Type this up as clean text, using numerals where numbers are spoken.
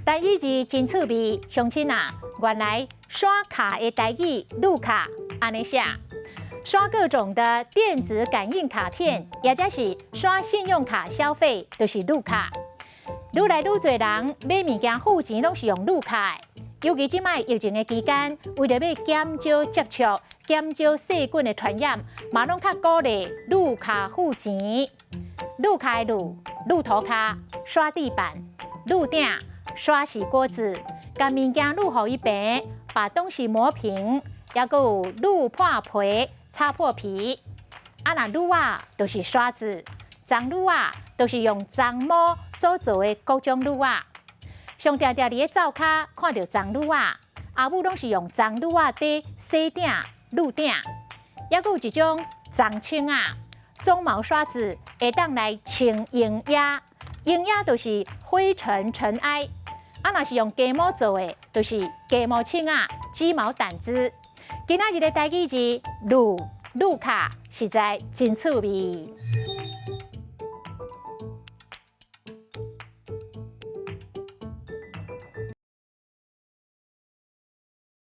台语字真趣味，乡亲啊，原来刷卡的台语路卡安尼写，刷各种的电子感应卡片，也者是刷信用卡消费，就是路卡。愈来愈多人买物件付钱拢是用路卡的，尤其即摆疫情的期间，为了要减少接触、减少细菌的传染，嘛拢较鼓励路卡付钱。路卡的路，路头卡刷地板，路顶刷洗锅子，将物件路好一平，把东西磨平，还佫有路破皮、擦破皮。啊，那路啊，就是刷子。脏撸啊，都是用脏毛所做的各种撸啊。上常常伫咧灶骹看到脏撸啊，阿母拢是用脏撸啊底洗顶、撸顶。还佫有一种脏清啊，鬃毛刷子会当来清营压，营压就是灰尘尘埃。啊，若是用鸡毛做的，就是鸡毛清啊、鸡毛掸子。今仔日的台语字路卡实在真趣味。